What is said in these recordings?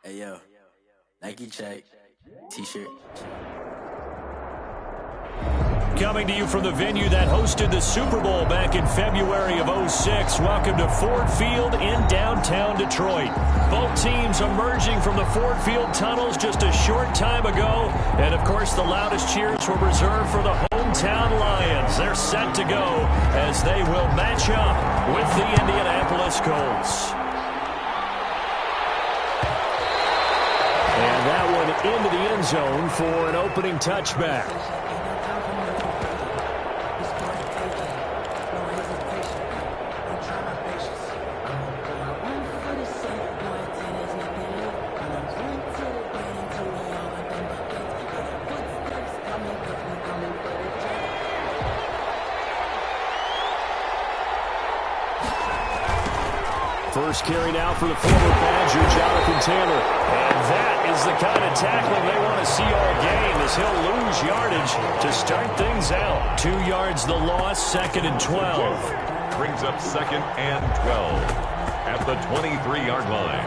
Hey, yo. Nike check. T-shirt. Coming to you from the venue that hosted the Super Bowl back in February of '06. Welcome to Ford Field in downtown Detroit. Both teams emerging from the Ford Field tunnels just a short time ago. And, of course, the loudest cheers were reserved for the hometown Lions. They're set to go as they will match up with the Indianapolis Colts. And that one into the end zone for an opening touchback. First carry now for the former Badger, Jonathan Taylor. And that is the kind of tackling they want to see all game, as he'll lose yardage to start things out. 2 yards the loss, 2nd and 12. Brings up 2nd and 12 at the 23-yard line.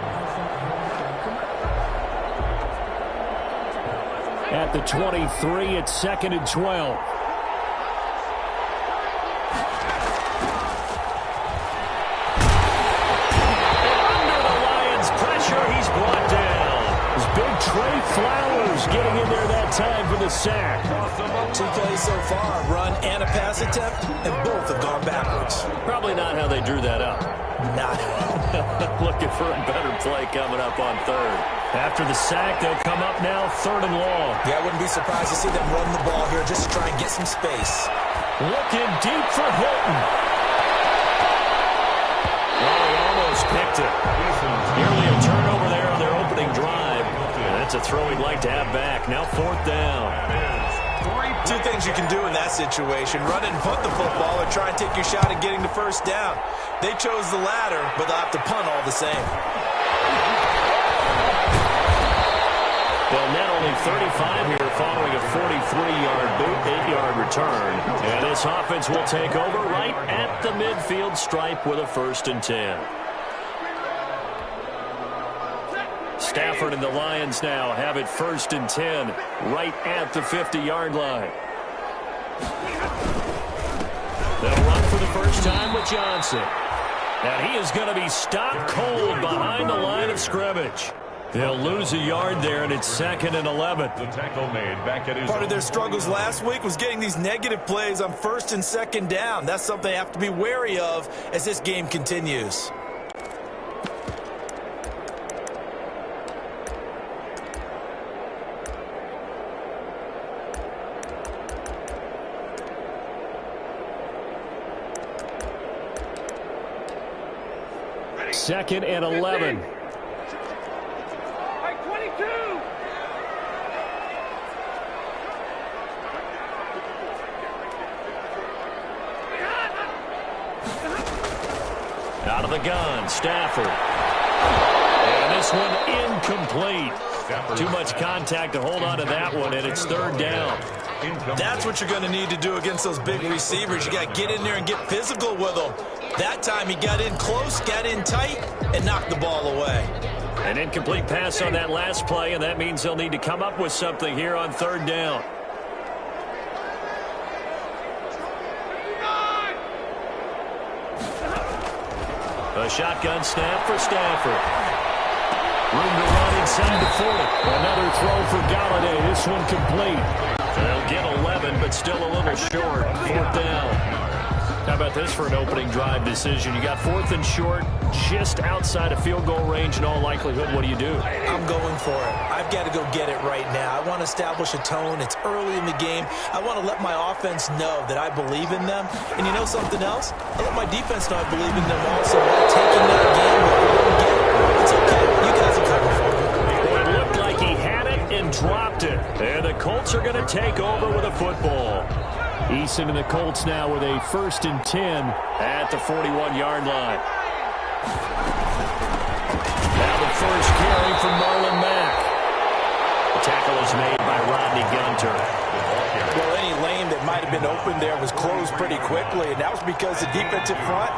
At the 23, it's 2nd and 12. Trey Flowers getting in there that time for the sack. 2 plays so far, run and a pass attempt, and both have gone backwards. Probably not how they drew that up. Not at all. Looking for a better play coming up on 3rd. After the sack, they'll come up now 3rd and long. Yeah, I wouldn't be surprised to see them run the ball here just to try and get some space. Looking deep for Hilton. Oh, he almost picked it. Nearly a turnover there on their opening drive. That's a throw he'd like to have back. Now 4th down. 2 things you can do in that situation. Run and punt the football or try and take your shot at getting the first down. They chose the latter, but they'll have to punt all the same. Well, net only 35 here following a 43-yard boot, 8-yard return. And this offense will take over right at the midfield stripe with a 1st and 10. Stafford and the Lions now have it 1st and 10 right at the 50-yard line. They'll run for the first time with Johnson. And he is going to be stopped cold behind the line of scrimmage. They'll lose a yard there, and it's 2nd and 11. The tackle made back at his Part of their struggles last week was getting these negative plays on 1st and 2nd down. That's something they have to be wary of as this game continues. Second and 11. Out of the gun, Stafford. And this one incomplete. Too much contact to hold on to that one, and it's 3rd down. That's what you're going to need to do against those big receivers. You got to get in there and get physical with them. That time he got in close, got in tight, and knocked the ball away. An incomplete pass on that last play, and that means they'll need to come up with something here on 3rd down. A shotgun snap for Stafford. Room to run inside the 40. Another throw for Galladay. This one complete. They'll get 11, but still a little short. 4th down. How about this for an opening drive decision? You got 4th and short, just outside of field goal range in all likelihood. What do you do? I'm going for it. I've got to go get it right now. I want to establish a tone. It's early in the game. I want to let my offense know that I believe in them. And you know something else? I let my defense know I believe in them also. Taking that game with a little game. It's okay. You guys will cover for me. Well, it looked like he had it and dropped it. And the Colts are going to take over with a football. Eason and the Colts now with a 1st and 10 at the 41-yard line. Now the first carry from Marlon Mack. The tackle is made by Rodney Gunter. Well, any lane that might have been open there was closed pretty quickly, and that was because the defensive front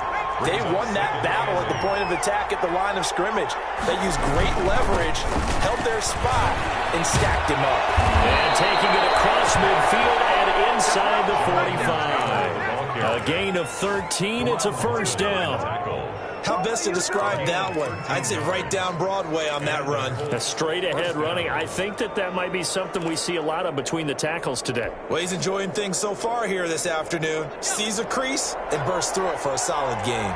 They won that battle at the point of attack at the line of scrimmage. They used great leverage, held their spot, and stacked him up. And taking it across midfield and inside the 45. A gain of 13. It's a first down. How best to describe that one? I'd say right down Broadway on that run. A straight-ahead running. I think that might be something we see a lot of between the tackles today. Well, he's enjoying things so far here this afternoon. Sees a crease and bursts through it for a solid gain.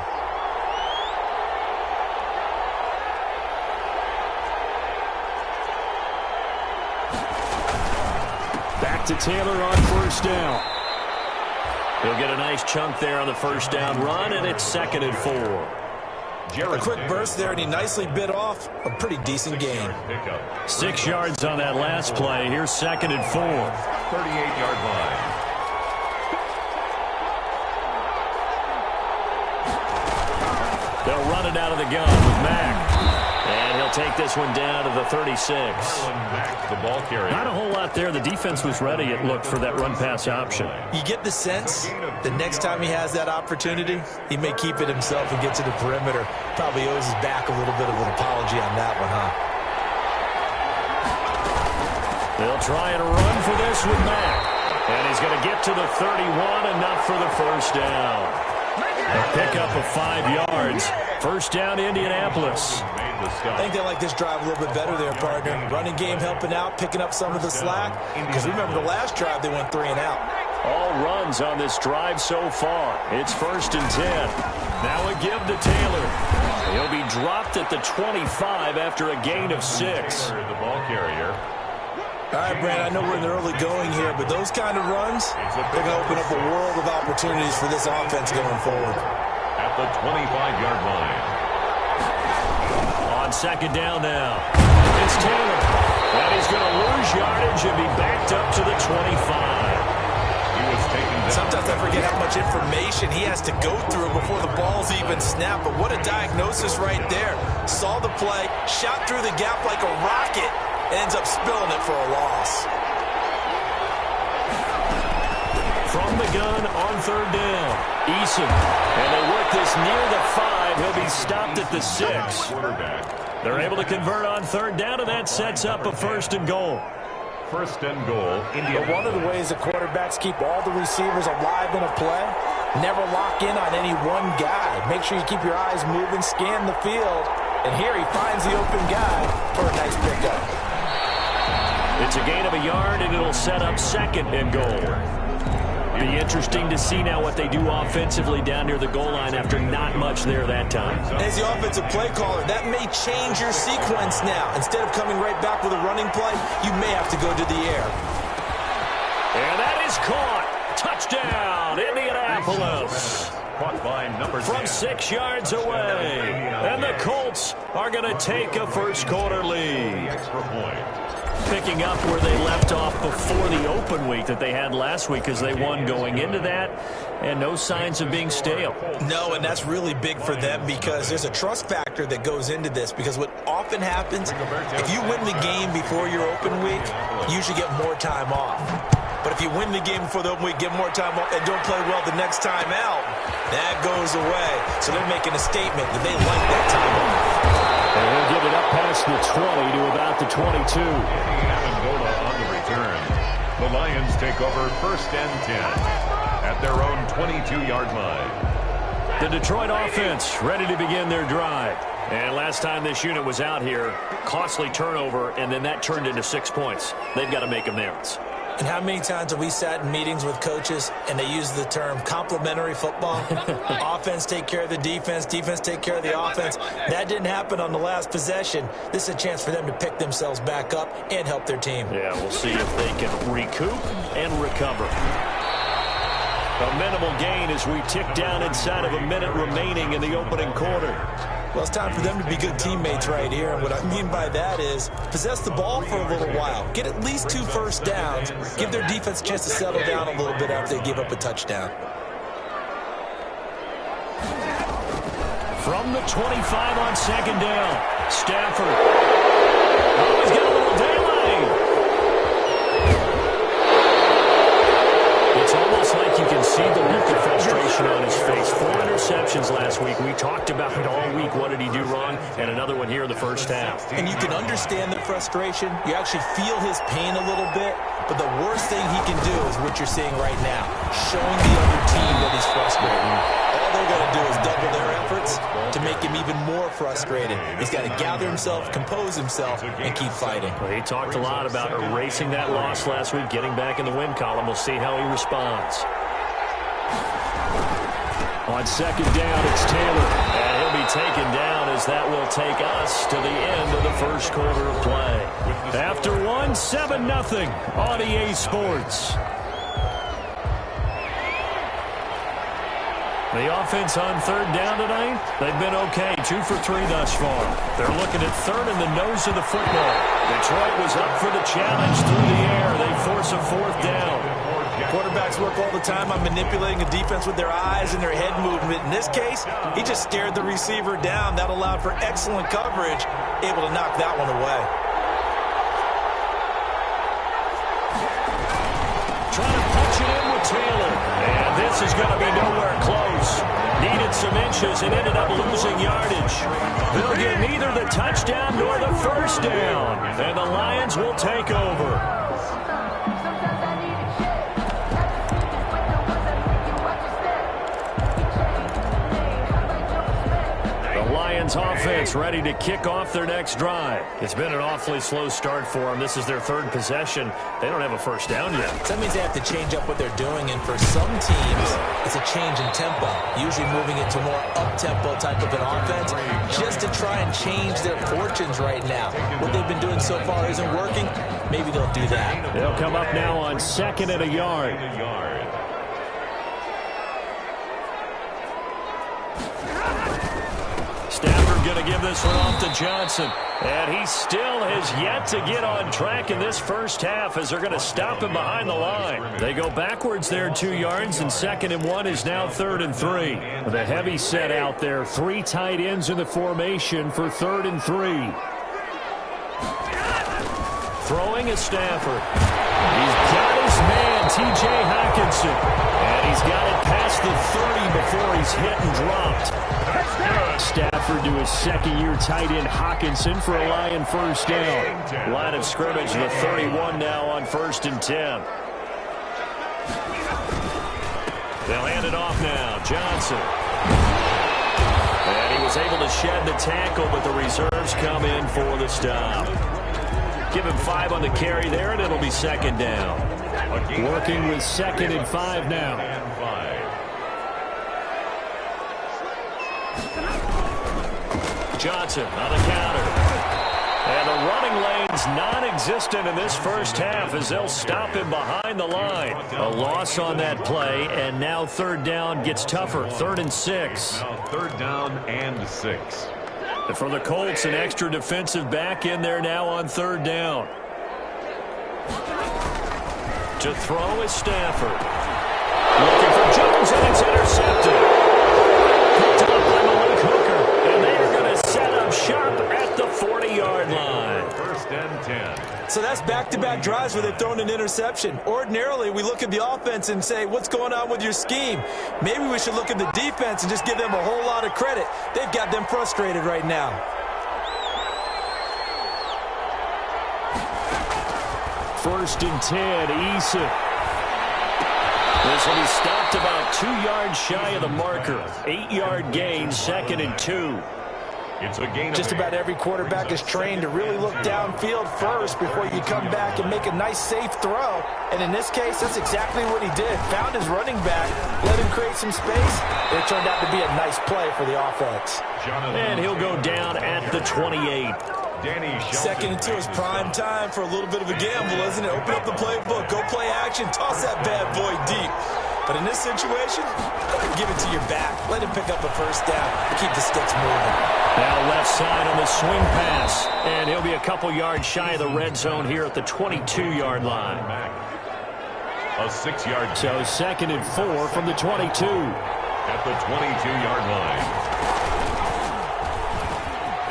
Back to Taylor on first down. He'll get a nice chunk there on the first down run, and it's 2nd and 4. A quick burst there, and he nicely bit off a pretty decent gain. 6 yards on that last play. Here's 2nd and 4. 38-yard line. They'll run it out of the gun with Mack. And he'll take this one down to the 36. Back the ball carrier. Not a whole lot there. The defense was ready, it looked, for that run-pass option. You get the sense the next time he has that opportunity, he may keep it himself and get to the perimeter. Probably owes his back a little bit of an apology on that one, huh? They'll try and run for this with Mack. And he's going to get to the 31, enough for the first down. A pickup of 5 yards. First down, Indianapolis. I think they like this drive a little bit better there, partner. Running game helping out, picking up some of the slack. Because remember the last drive, they went 3 and out. All runs on this drive so far. It's 1st and 10. Now a give to Taylor. He'll be dropped at the 25 after a gain of 6. The ball carrier. All right, Brand, I know we're in the early going here, but those kind of runs, they're going to open up a world of opportunities for this offense going forward. At the 25-yard line. On 2nd down now. It's Taylor. And he's going to lose yardage and be backed up to the 25. He was taken down. Sometimes I forget how much information he has to go through before the ball's even snapped, but what a diagnosis right there. Saw the play, shot through the gap like a rocket, ends up spilling it for a loss. From the gun on 3rd down. Eason. And they work this near the 5. He'll be stopped at the 6. They're able to convert on 3rd down, and that sets up a 1st and goal. 1st and goal. But one of the ways the quarterbacks keep all the receivers alive in a play, never lock in on any one guy. Make sure you keep your eyes moving, scan the field, and here he finds the open guy for a nice pickup. It's a gain of a yard, and it'll set up 2nd and goal. Be interesting to see now what they do offensively down near the goal line after not much there that time. As the offensive play caller, that may change your sequence now. Instead of coming right back with a running play, you may have to go to the air. And that is caught. Touchdown, Indianapolis. Caught by number 10. From 6 yards away. And the Colts are going to take a first-quarter lead. Extra point. Picking up where they left off before the open week that they had last week as they won going into that, and no signs of being stale. No, and that's really big for them because there's a trust factor that goes into this, because what often happens, if you win the game before your open week, you usually get more time off. But if you win the game before the open week, get more time off, and don't play well the next time out, that goes away. So they're making a statement that they like that time off. And he'll give it up past the 20 to about the 22. Amendola on the return. The Lions take over 1st and 10 at their own 22-yard line. The Detroit offense ready to begin their drive. And last time this unit was out here, costly turnover, and then that turned into 6 points. They've got to make amends. And how many times have we sat in meetings with coaches and they use the term complementary football? Offense take care of the defense, defense take care of the offense. That didn't happen on the last possession. This is a chance for them to pick themselves back up and help their team. Yeah, we'll see if they can recoup and recover. A minimal gain as we tick down inside of a minute remaining in the opening quarter. Well, it's time for them to be good teammates right here. And what I mean by that is possess the ball for a little while. Get at least 2 first downs. Give their defense a chance to settle down a little bit after they give up a touchdown. From the 25 on 2nd down, Stafford. Oh, he's got a little daylight. It's almost like you can see the look of frustration on his face. 4 interceptions last week. We talked about it all week. What did he do wrong? And another one here in the first half. And you can understand the frustration. You actually feel his pain a little bit. But the worst thing he can do is what you're seeing right now, showing the other team that he's frustrated. All they're going to do is double their efforts to make him even more frustrated. He's got to gather himself, compose himself, and keep fighting. Well, he talked a lot about erasing that loss last week, getting back in the win column. We'll see how he responds. On second down, it's Taylor. And he'll be taken down as that will take us to the end of the first quarter of play. After one, 7-0 on EA Sports. The offense on third down tonight, they've been okay. 2 for 3 thus far. They're looking at third in the nose of the football. Detroit was up for the challenge through the air. They force a fourth down. Quarterbacks work all the time on manipulating a defense with their eyes and their head movement. In this case, he just stared the receiver down. That allowed for excellent coverage, able to knock that one away. Trying to punch it in with Taylor. And this is going to be nowhere close. Needed some inches and ended up losing yardage. They'll get neither the touchdown nor the first down. And the Lions will take over. Offense ready to kick off their next drive. It's been an awfully slow start for them. This is their third possession. They don't have a first down yet. That means they have to change up what they're doing, and for some teams, it's a change in tempo, usually moving it to more up-tempo type of an offense just to try and change their fortunes right now. What they've been doing so far isn't working. Maybe they'll do that. They'll come up now on 2nd and a yard. Stafford going to give this one off to Johnson. And he still has yet to get on track in this first half as they're going to stop him behind the line. They go backwards there 2 yards, and 2nd and 1 is now 3rd and 3. The heavy set out there. 3 tight ends in the formation for 3rd and 3. Throwing is Stafford. He's got his man, T.J. Hockenson. And he's got it past the 30 before he's hit and dropped. Stafford to his second-year tight end Hockenson for a Lion first down. Line of scrimmage, the 31 now on 1st and 10. They'll hand it off now. Johnson. And he was able to shed the tackle, but the reserves come in for the stop. Give him 5 on the carry there, and it'll be 2nd down. Working with 2nd and 5 now. Johnson on the counter. And the running lane's non-existent in this first half as they'll stop him behind the line. A loss on that play, and now 3rd down gets tougher. 3rd and 6. Now 3rd down and 6. And for the Colts, an extra defensive back in there now on 3rd down. To throw is Stafford. Looking for Jones, and it's intercepted. Picked up by Malik Hooker, and they are going to set up sharp at the 40-yard line. 1st and 10. So that's back-to-back drives where they've thrown an interception. Ordinarily, we look at the offense and say, what's going on with your scheme? Maybe we should look at the defense and just give them a whole lot of credit. They've got them frustrated right now. First and 10, Eason. This will be stopped about 2 yards shy of the marker. 8-yard gain, 2nd and 2. It's a gain. Just about every quarterback is trained to really look downfield first before you come back and make a nice, safe throw. And in this case, that's exactly what he did. Found his running back, let him create some space. It turned out to be a nice play for the offense. And he'll go down at the 28. 2nd and 2 is prime time for a little bit of a gamble, isn't it? Open up the playbook, go play action, toss that bad boy deep. But in this situation, go ahead and give it to your back. Let him pick up a first down. Keep the sticks moving. Now left side on the swing pass. And he'll be a couple yards shy of the red zone here at the 22-yard line. A 6-yard. So 2nd and 4 from the 22. At the 22-yard line.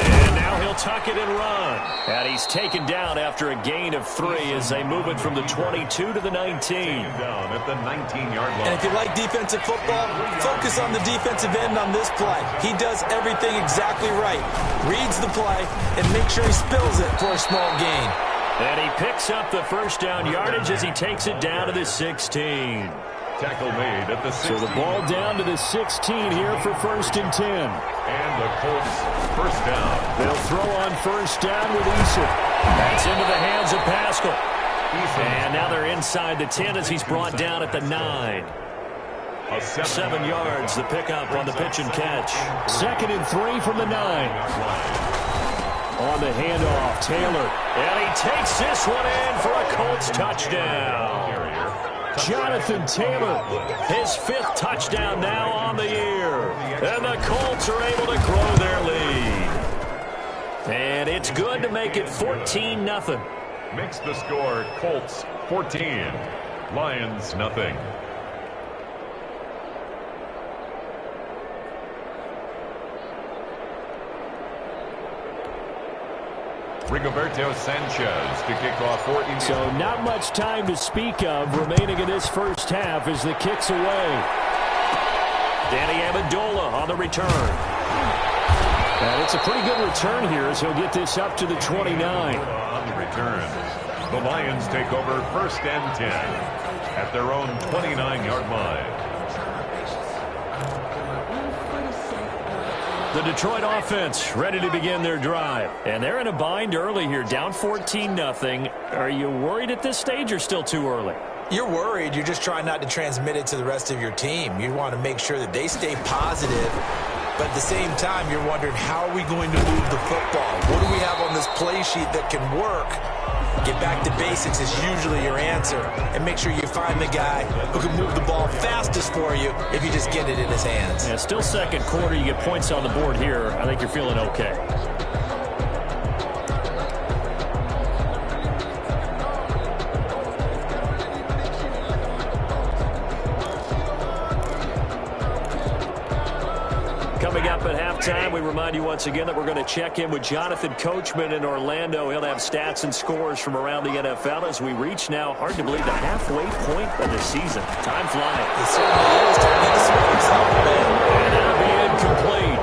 And now he'll tuck it and run. And he's taken down after a gain of 3 as they move it from the 22 to the 19. Down at the 19-yard line. And if you like defensive football, focus on the defensive end on this play. He does everything exactly right. Reads the play and makes sure he spills it for a small gain. And he picks up the first down yardage as he takes it down to the 16. Tackle made at the 16. So the ball down to the 16 here for 1st and 10. And the Colts first down. They'll throw on first down with Eason. That's into the hands of Pascal. And now they're inside the 10 as he's brought down at the 9. 7 yards, the pickup on the pitch and catch. 2nd and 3 from the 9. On the handoff, Taylor. And he takes this one in for a Colts touchdown. Jonathan Taylor, his 5th touchdown now on the year. And the Colts are able to grow their lead. And it's good to make it 14-0. Makes the score Colts 14, Lions nothing. Rigoberto Sanchez to kick off for India. So not much time to speak of remaining in this first half as the kick's away. Danny Amendola on the return. And it's a pretty good return here as he'll get this up to the 29. On the return, the Lions take over 1st and 10 at their own 29-yard line. The Detroit offense ready to begin their drive. And they're in a bind early here, down 14-0. Are you worried at this stage or still too early? You're worried. You're just trying not to transmit it to the rest of your team. You want to make sure that they stay positive. But at the same time, you're wondering, how are we going to move the football? What do we have on this play sheet that can work? Get back to basics is usually your answer. And make sure you find the guy who can move the ball fastest for you if you just get it in his hands. Yeah, still 2nd quarter. You get points on the board here. I think you're feeling okay. Coming up at halftime, we remind you once again that we're going to check in with Jonathan Coachman in Orlando. He'll have stats and scores from around the NFL as we reach now, hard to believe, the halfway point of the season. Time flying. It certainly is. Time to get And that'll be incomplete.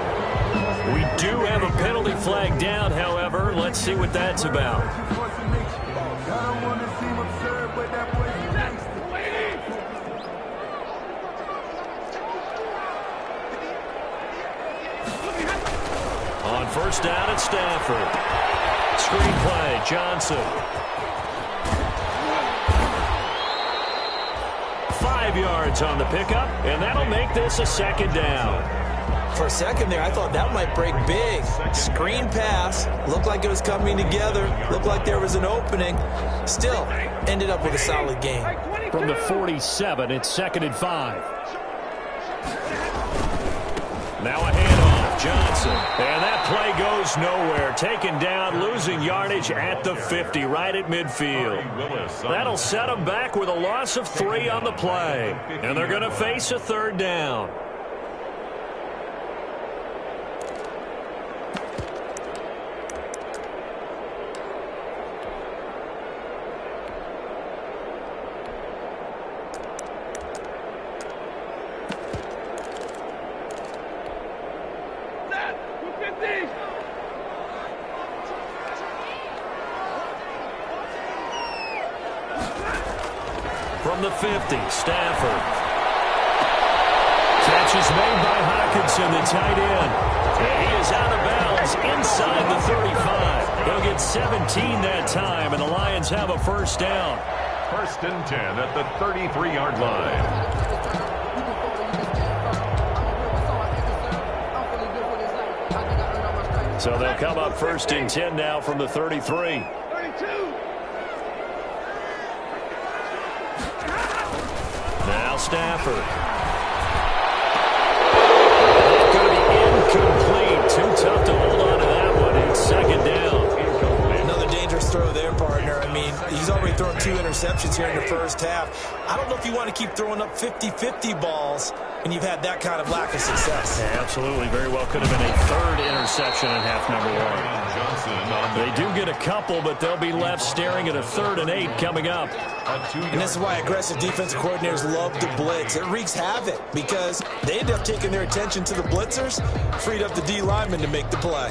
We do have a penalty flag down, however. Let's see what that's about. On first down at Stafford. Screen play, Johnson. 5 yards on the pickup, and that'll make this a 2nd down. For a second there, I thought that might break big. Screen pass. Looked like it was coming together. Looked like there was an opening. Still, ended up with a solid gain. From the 47, it's 2nd and 5. Now a handoff, Johnson. And that play goes nowhere. Taken down, losing yardage at the 50, right at midfield. That'll set them back with a loss of 3 on the play. And they're going to face a 3rd down. From the 50, Stafford. Catch is made by Hockenson, the tight end. And he is out of bounds inside the 35. He'll get 17 that time, and the Lions have a 1st down. 1st and 10 at the 33-yard line. So they'll come up 1st and 10 now from the 33. Now Stafford. Going to be incomplete. Too tough to hold on to that one. It's 2nd down. Another dangerous throw there, partner. I mean, he's already thrown 2 interceptions here in the first half. I don't know if you want to keep throwing up 50-50 balls when you've had that kind of lack of success. Yeah, absolutely. Very well could have been a 3rd interception. interception in half number one. They do get a couple, but they'll be left staring at a 3rd and 8 coming up. And this is why aggressive defensive coordinators love to blitz. It wreaks havoc because they end up taking their attention to the blitzers, freed up the D lineman to make the play.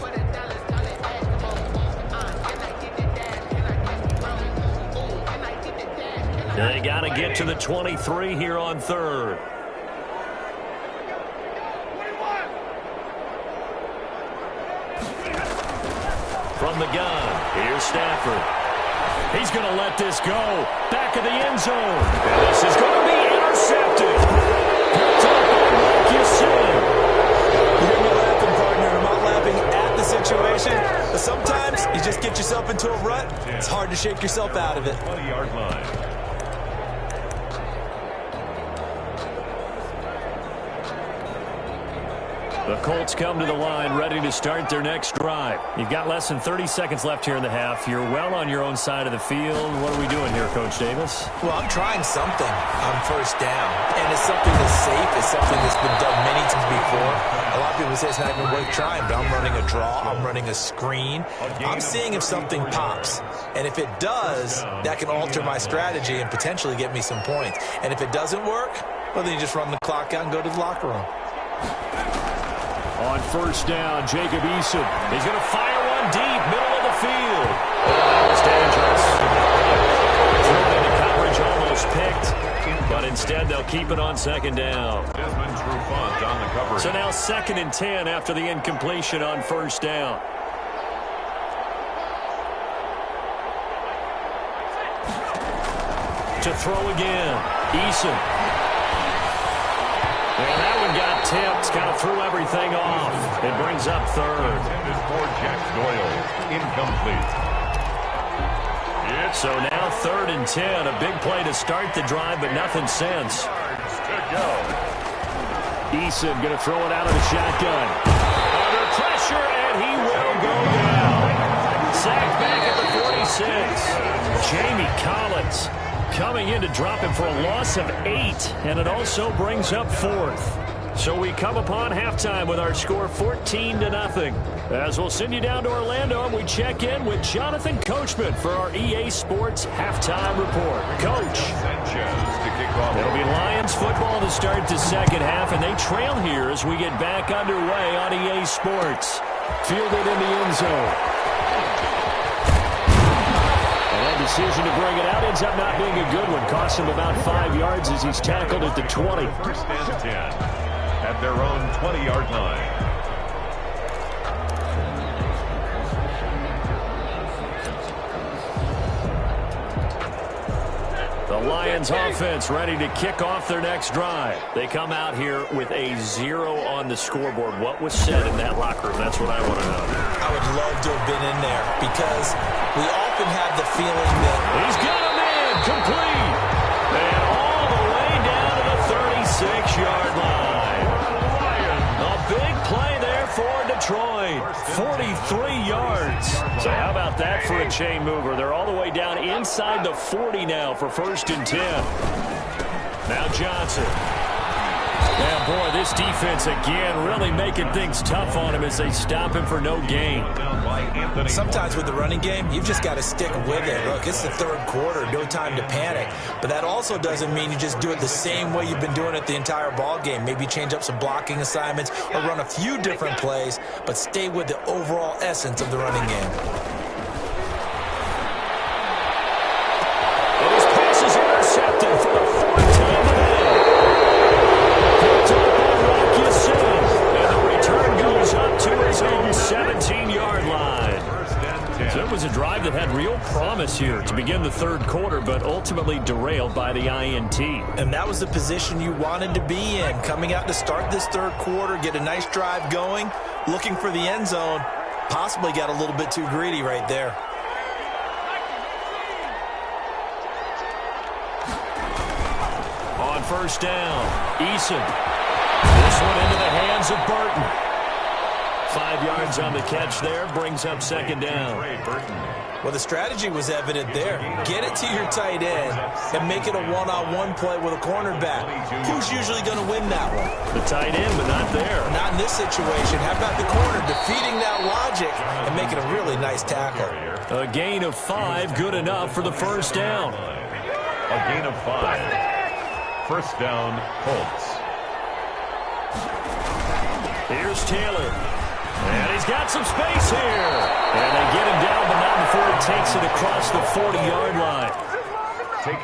They got to get to the 23 here on 3rd. From the gun, here's Stafford. He's going to let this go. Back of the end zone. And this is going to be intercepted. Picked up by Marcus. You hear me laughing, partner. I'm not laughing at the situation, but sometimes you just get yourself into a rut. It's hard to shake yourself out of it. 20-yard line. The Colts come to the line ready to start their next drive. You've got less than 30 seconds left here in the half. You're well on your own side of the field. What are we doing here, Coach Davis? Well, I'm trying something on 1st down, and it's something that's safe. It's something that's been done many times before. A lot of people say it's not even worth trying, but I'm running a draw. I'm running a screen. I'm seeing if something pops, and if it does, that can alter my strategy and potentially get me some points. And if it doesn't work, well, then you just run the clock out and go to the locker room. On 1st down, Jacob Eason. He's going to fire one deep, middle of the field. That was dangerous. Thrown into coverage, almost picked, but instead they'll keep it on 2nd down. Desmond Trufant on the coverage. So now 2nd and 10 after the incompletion on 1st down. To throw again, Eason. And that one got tipped, kind of threw everything off. It brings up 3rd. Intended for Jack Doyle. Incomplete. So now 3rd and 10. A big play to start the drive, but nothing since. To go. Eason going to throw it out of the shotgun. Under pressure, and he will go down. Sacked back at the 46. Jamie Collins coming in to drop him for a loss of 8, and it also brings up 4th. So we come upon halftime with our score 14-0. As we'll send you down to Orlando, and we check in with Jonathan Coachman for our EA Sports Halftime Report. Coach. Sanchez to kick off. It'll be Lions football to start the 2nd half, and they trail here as we get back underway on EA Sports. Fielded in the end zone. Decision to bring it out ends up not being a good one. Costs him about 5 yards as he's tackled at the 20. 1st and 10 at their own 20-yard line. The Lions offense ready to kick off their next drive. They come out here with a 0 on the scoreboard. What was said in that locker room? That's what I want to know. I would love to have been in there because we often have the feeling that he's got him in, complete, and all the way down to the 36-yard line. A big play there for Detroit, 43 yards. So how about that for a chain mover? They're all the way down inside the 40 now for 1st and 10. Now Johnson. Yeah, boy, this defense again really making things tough on him as they stop him for no gain. Sometimes with the running game, you've just got to stick with it. Look, it's the 3rd quarter, no time to panic. But that also doesn't mean you just do it the same way you've been doing it the entire ball game. Maybe change up some blocking assignments or run a few different plays, but stay with the overall essence of the running game. And his pass is intercepted for the 4th time today. Picked up by Marcus, and the return goes up to his own 17-yard line. So it was a drive that had real promise here to begin the 3rd quarter, but ultimately derailed by the INT. And that was the position you wanted to be in. Coming out to start this 3rd quarter, get a nice drive going, looking for the end zone. Possibly got a little bit too greedy right there. On 1st down, Eason. This one into the hands of Burton. 5 yards on the catch there, brings up second down. Well, the strategy was evident there. Get it to your tight end and make it a one-on-one play with a cornerback. Who's usually going to win that one? The tight end, but not there. Not in this situation. How about the corner defeating that logic and making a really nice tackle? A gain of 5, good enough for the first down. A gain of 5. First down, Colts. Here's Taylor. And he's got some space here. And they get him down, but not before he takes it across the 40-yard line.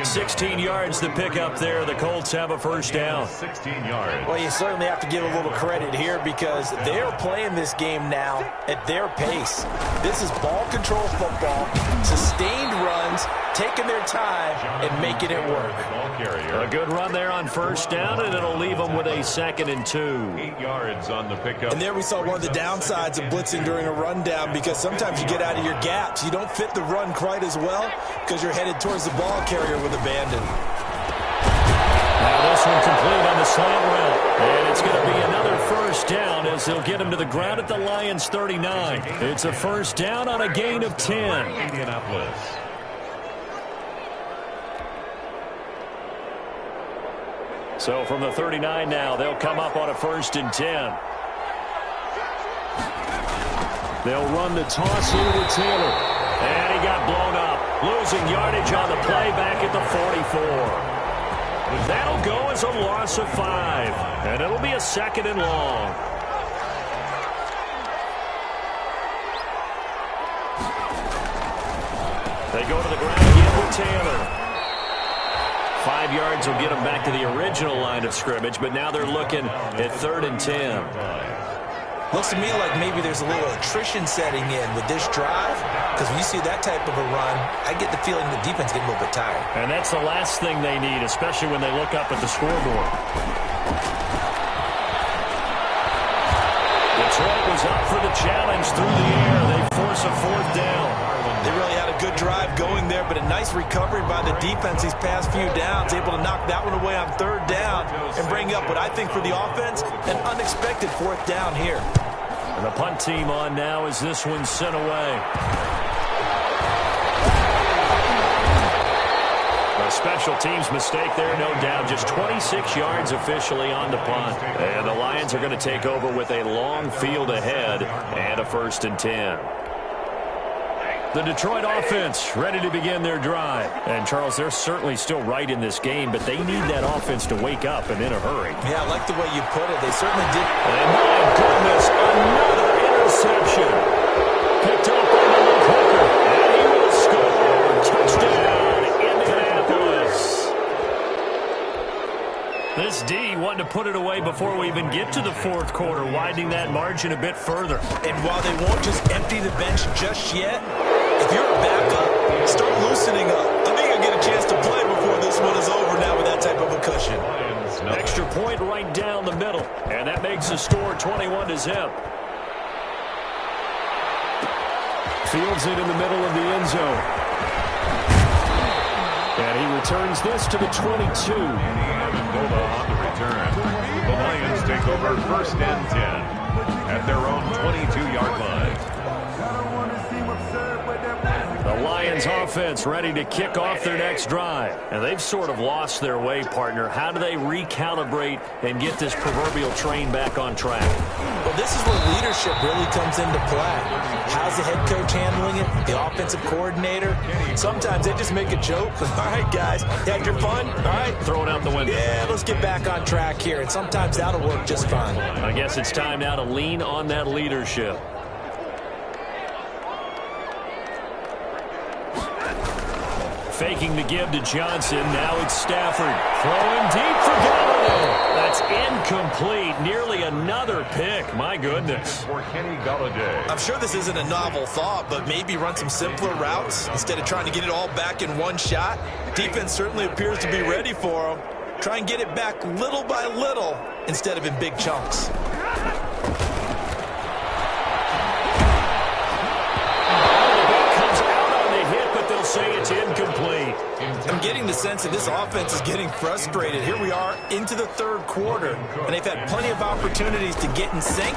16 yards to pick up there. The Colts have a first down. 16 yards. Well, you certainly have to give a little credit here because they're playing this game now at their pace. This is ball control football, sustained runs, taking their time and making it work. A good run there on first down, and it'll leave them with a 2nd and 2. 8 yards on the pickup. And there we saw one of the downsides of blitzing during a rundown because sometimes you get out of your gaps. You don't fit the run quite as well because you're headed towards the ball carrier with abandon. Now this one complete on the slant route. And it's going to be another first down as they'll get him to the ground at the Lions' 39. It's a first down on a gain of 10. Indianapolis. So from the 39 now, they'll come up on a 1st and 10. They'll run the toss here with Taylor. And he got blown up. Losing yardage on the play back at the 44. That'll go as a loss of 5. And it'll be a 2nd and long. They go to the ground again with Taylor. 5 yards will get them back to the original line of scrimmage, but now they're looking at 3rd and 10. Looks to me like maybe there's a little attrition setting in with this drive because when you see that type of a run, I get the feeling the defense gets a little bit tired. And that's the last thing they need, especially when they look up at the scoreboard. Detroit was up for the challenge through the air. They force a 4th down. They really had a good drive going there, but a nice recovery by the defense these past few downs, able to knock that one away on 3rd down and bring up what I think for the offense, an unexpected 4th down here. And the punt team on now as this one's sent away. A special teams mistake there, no doubt. Just 26 yards officially on the punt. And the Lions are going to take over with a long field ahead and a 1st and 10. The Detroit offense ready to begin their drive. And, Charles, they're certainly still right in this game, but they need that offense to wake up and in a hurry. Yeah, I like the way you put it. They certainly did. And, my goodness, another interception. Picked up by the Luke Hooker. And he will score. Touchdown, Indianapolis. This D wanted to put it away before we even get to the 4th quarter, widening that margin a bit further. And while they won't just empty the bench just yet, if you're a backup, start loosening up. I think you'll get a chance to play before this one is over now with that type of a cushion. Extra point right down the middle. And that makes the score 21-0. Fields it in the middle of the end zone. And he returns this to the 22. Amendola on the return. The Lions take over 1st and 10 at their own 22-yard line. The Lions offense ready to kick off their next drive. And they've sort of lost their way, partner. How do they recalibrate and get this proverbial train back on track? Well, this is where leadership really comes into play. How's the head coach handling it? The offensive coordinator? Sometimes they just make a joke. All right, guys, you had your fun? All right. Throw it out the window. Yeah, let's get back on track here. And sometimes that'll work just fine. I guess it's time now to lean on that leadership. Faking the give to Johnson. Now it's Stafford. Throwing deep for Galladay. That's incomplete. Nearly another pick. My goodness. For Kenny Galladay. I'm sure this isn't a novel thought, but maybe run some simpler routes instead of trying to get it all back in one shot. Defense certainly appears to be ready for him. Try and get it back little by little instead of in big chunks. Say it's incomplete. I'm getting the sense that this offense is getting frustrated. Here we are into the 3rd quarter, and they've had plenty of opportunities to get in sync.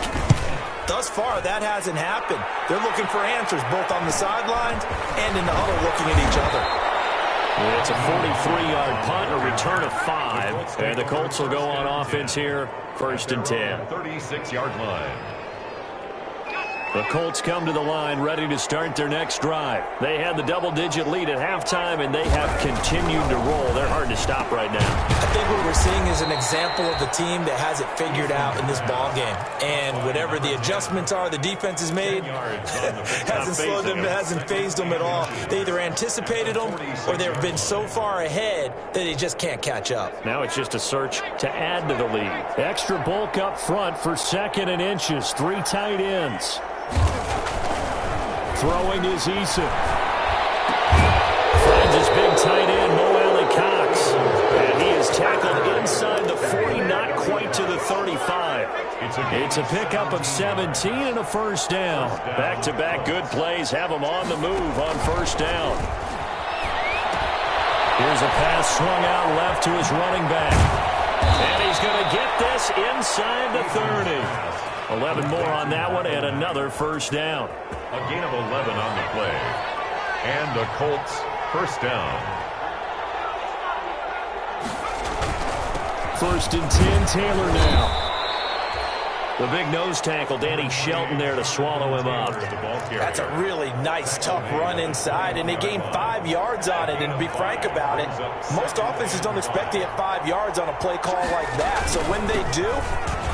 thus far, that hasn't happened. They're looking for answers both on the sidelines and in the huddle looking at each other. It's a 43-yard punt, a return of 5. And the Colts will go on offense here, 1st and 10. 36-yard line. The Colts come to the line ready to start their next drive. They had the double-digit lead at halftime, and they have continued to roll. They're hard to stop right now. I think what we're seeing is an example of the team that has it figured out in this ball game. And whatever the adjustments are the defense has made, hasn't slowed them, hasn't phased them at all. They either anticipated them or they've been so far ahead that they just can't catch up. Now it's just a search to add to the lead. Extra bulk up front for 2nd and inches. 3 tight ends. Throwing is Eason. Finds his big tight end, Mo Alley-Cox. And he is tackled inside the 40, not quite to the 35. It's a pickup of 17 and a 1st down. Back-to-back good plays have him on the move on 1st down. Here's a pass swung out left to his running back. And he's going to get this inside the 30. 11 more on that one, and another 1st down. A gain of 11 on the play. And the Colts 1st down. 1st and 10, Taylor now. The big nose tackle, Danny Shelton there to swallow him up. That's a really nice, tough run inside, and they gained 5 yards on it. And to be frank about it, most offenses don't expect to get 5 yards on a play call like that. So when they do,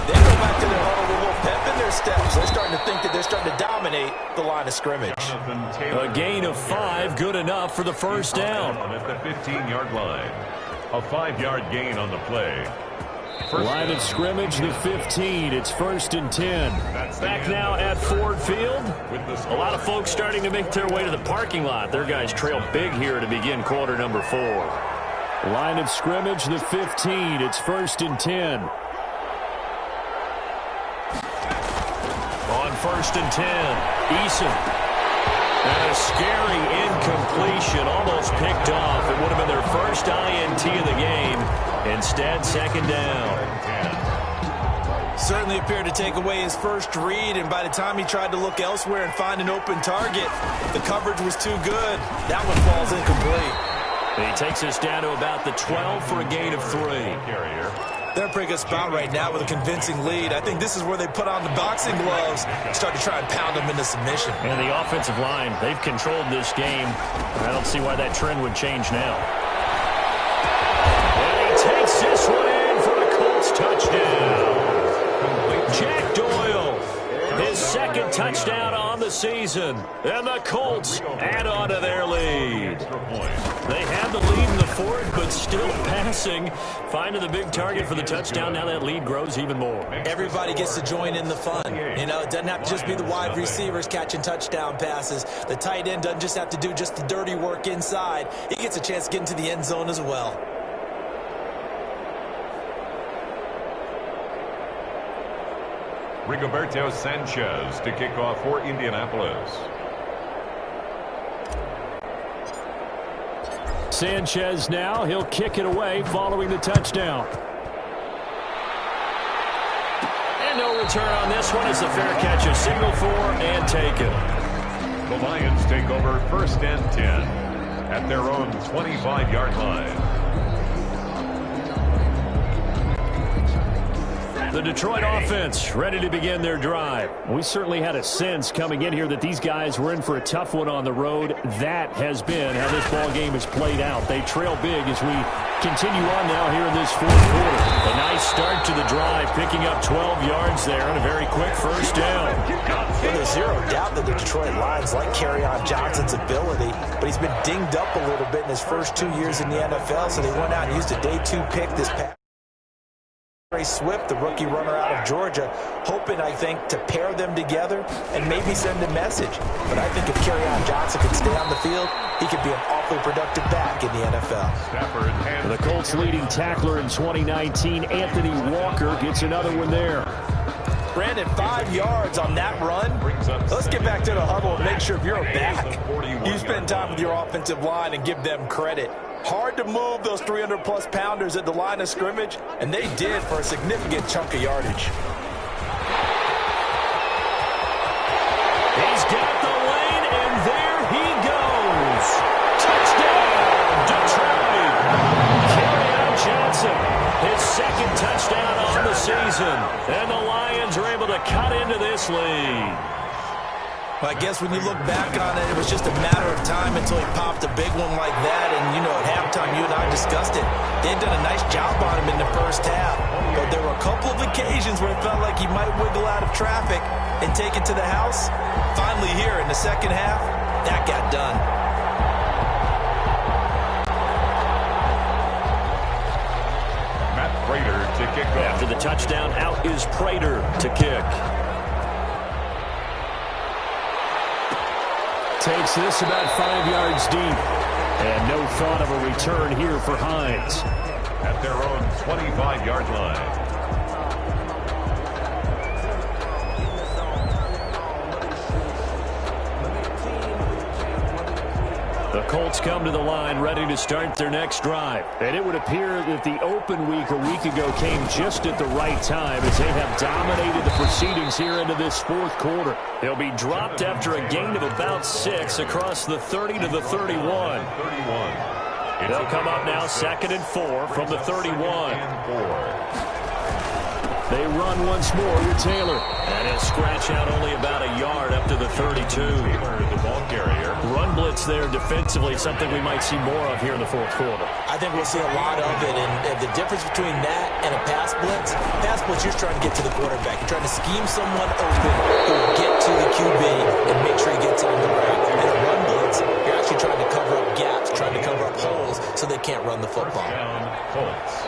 they go back to their huddle with a little pep in their steps. They're starting to think that they're starting to dominate the line of scrimmage. A gain of 5, good enough for the 1st down. At the 15-yard line. A 5-yard gain on the play. Line of scrimmage, the 15. It's 1st and 10. Back now at Ford Field. A lot of folks starting to make their way to the parking lot. Their guys trail big here to begin quarter number 4. Line of scrimmage, the 15. It's 1st and 10. On 1st and 10, Eason. And a scary incompletion, almost picked off. It would have been their first INT of the game. Instead, 2nd down. Certainly appeared to take away his first read, and by the time he tried to look elsewhere and find an open target, the coverage was too good. That one falls incomplete. He takes us down to about the 12 for a gain of 3. They're in a pretty good spot right now with a convincing lead. I think this is where they put on the boxing gloves and start to try and pound them into submission. And the offensive line, they've controlled this game. I don't see why that trend would change now. And he takes this one in for the Colts touchdown. Jack Doyle, his 2nd touchdown on the season. And the Colts add on to their lead. They had the lead in the 4th, but still passing. Finding the big target for the touchdown. Now that lead grows even more. Everybody gets to join in the fun. You know, it doesn't have to just be the wide receivers catching touchdown passes. The tight end doesn't just have to do just the dirty work inside. He gets a chance to get into the end zone as well. Rigoberto Sanchez to kick off for Indianapolis. Sanchez now, he'll kick it away following the touchdown. And no return on this one as the fair catch is signaled for and taken. The Lions take over 1st and 10 at their own 25-yard line. The Detroit offense ready to begin their drive. We certainly had a sense coming in here that these guys were in for a tough one on the road. That has been how this ball game has played out. They trail big as we continue on now here in this 4th quarter. A nice start to the drive, picking up 12 yards there and a very quick 1st down. Well, there's zero doubt that the Detroit Lions like Kerryon Johnson's ability, but he's been dinged up a little bit in his first 2 years in the NFL, so they went out and used a day 2 pick this past. Swift, the rookie runner out of Georgia, hoping, I think, to pair them together and maybe send a message. But I think if Kerryon Johnson can stay on the field, he could be an awfully productive back in the NFL. The Colts' leading tackler in 2019, Anthony Walker, gets another one there. Brandon, 5 yards on that run. Let's get back to the huddle and make sure if you're a back, you spend time with your offensive line and give them credit. Hard to move those 300-plus pounders at the line of scrimmage, and they did for a significant chunk of yardage. Well, I guess when you look back on it, it was just a matter of time until he popped a big one like that. And, at halftime, you and I discussed it. They had done a nice job on him in the first half. But there were a couple of occasions where it felt like he might wiggle out of traffic and take it to the house. Finally here in the second half, that got done. Matt Prater to kick off. After the touchdown, out is Prater to kick. Takes this about 5 yards deep. And no thought of a return here for Hines. At their own 25-yard line. The Colts come to the line ready to start their next drive. And it would appear that the open week a week ago came just at the right time as they have dominated the proceedings here into this fourth quarter. They'll be dropped after a gain of about 6 across the 30 to the 31. They'll come up now 2nd and 4 from the 31. They run once more with Taylor. And he'll scratch out only about a yard up to the 32. Taylor, the ball carrier. Run blitz there defensively, something we might see more of here in the fourth quarter. I think we'll see a lot of it. And the difference between that and a pass blitz, you're trying to get to the quarterback. You're trying to scheme someone open who will get to the QB and make sure he gets on the ground. And a run blitz, you're actually trying to cover up gaps, trying to cover up holes so they can't run the football. Down, Colts.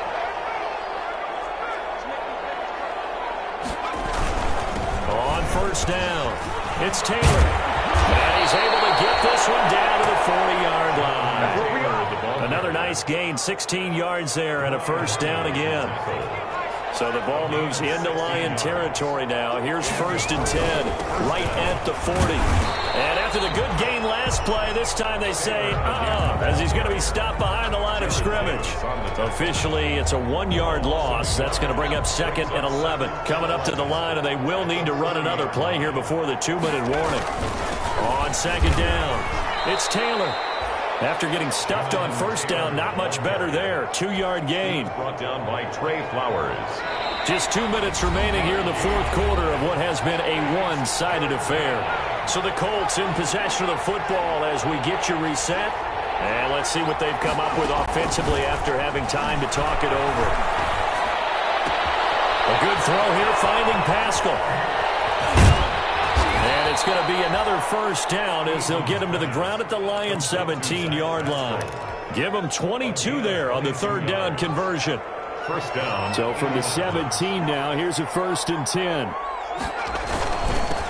On first down, it's Taylor. And he's able to get this one down to the 40-yard line. Another nice gain, 16 yards there and a first down again. So the ball moves into Lion territory now. Here's 1st and 10, right at the 40. And after the good gain last play, this time they say, as he's going to be stopped behind the line of scrimmage. Officially, it's a 1-yard loss. That's going to bring up 2nd and 11. Coming up to the line, and they will need to run another play here before the 2-minute warning. On 2nd down, it's Taylor. After getting stuffed on first down, not much better there. 2-yard gain. Brought down by Trey Flowers. Just 2 minutes remaining here in the fourth quarter of what has been a one-sided affair. So the Colts in possession of the football as we get you reset. And let's see what they've come up with offensively after having time to talk it over. A good throw here, finding Pascal. And it's going to be another first down as they'll get him to the ground at the Lions' 17-yard line. Give them 22 there on the 3rd down conversion. First down. So from the 17 now, here's a 1st and 10.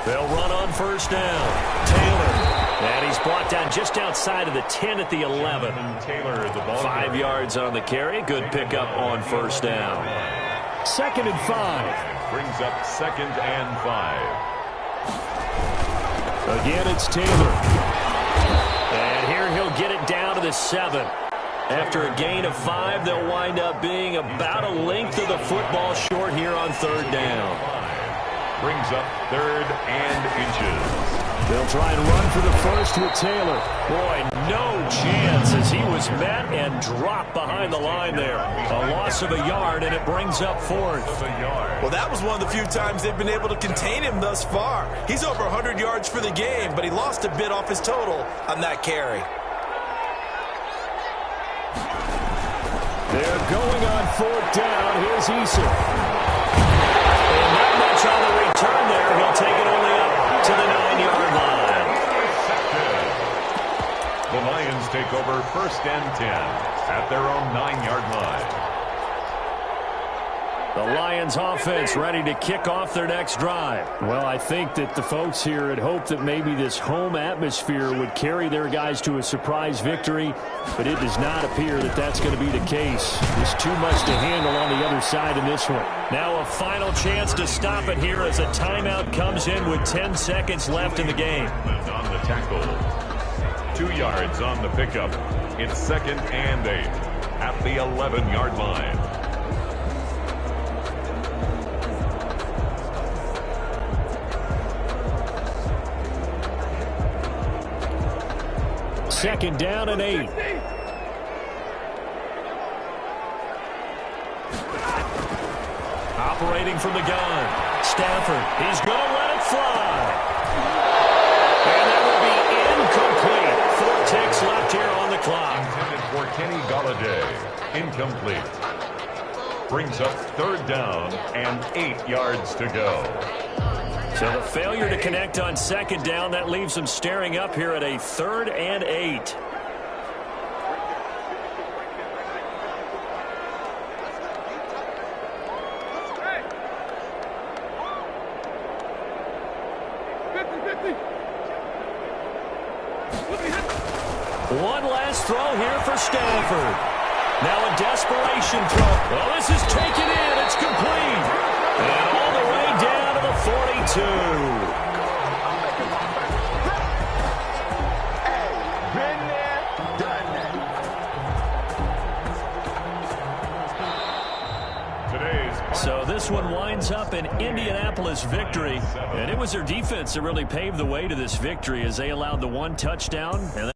They'll run on first down. Taylor. And he's brought down just outside of the 10 at the 11. Taylor, the ball 5 yards on the carry. Good pickup on first down. 2nd and 5. Brings up 2nd and 5. Again, it's Taylor. And here he'll get it down to the 7. After a gain of 5, they'll wind up being about a length of the football short here on 3rd down. Brings up 3rd and inches. They'll try and run for the first with Taylor. Boy, no chance as he was met and dropped behind the line there. A loss of a yard, and it brings up 4th. Well, that was one of the few times they've been able to contain him thus far. He's over 100 yards for the game, but he lost a bit off his total on that carry. They're going on 4th down. Here's Eason. And not much on the return there. He'll take it only up to the 9-yard line. The Lions take over 1st and 10 at their own 9-yard line. The Lions offense ready to kick off their next drive. Well, I think that the folks here had hoped that maybe this home atmosphere would carry their guys to a surprise victory, but it does not appear that that's going to be the case. There's too much to handle on the other side in this one. Now a final chance to stop it here as a timeout comes in with 10 seconds left in the game. On the tackle. 2 yards on the pickup. It's 2nd and 8 at the 11-yard line. Second down and 8. Operating from the gun. Stafford. He's going to let it fly. Kenny Galladay, incomplete. Brings up 3rd down and 8 yards to go. So the failure to connect on 2nd down, that leaves them staring up here at a 3rd and 8. One last throw here for Stanford. Now a desperation throw. Well, this is taken in. It's complete. And all the way down to the 42. So this one winds up an Indianapolis victory. And it was their defense that really paved the way to this victory as they allowed the 1 touchdown. And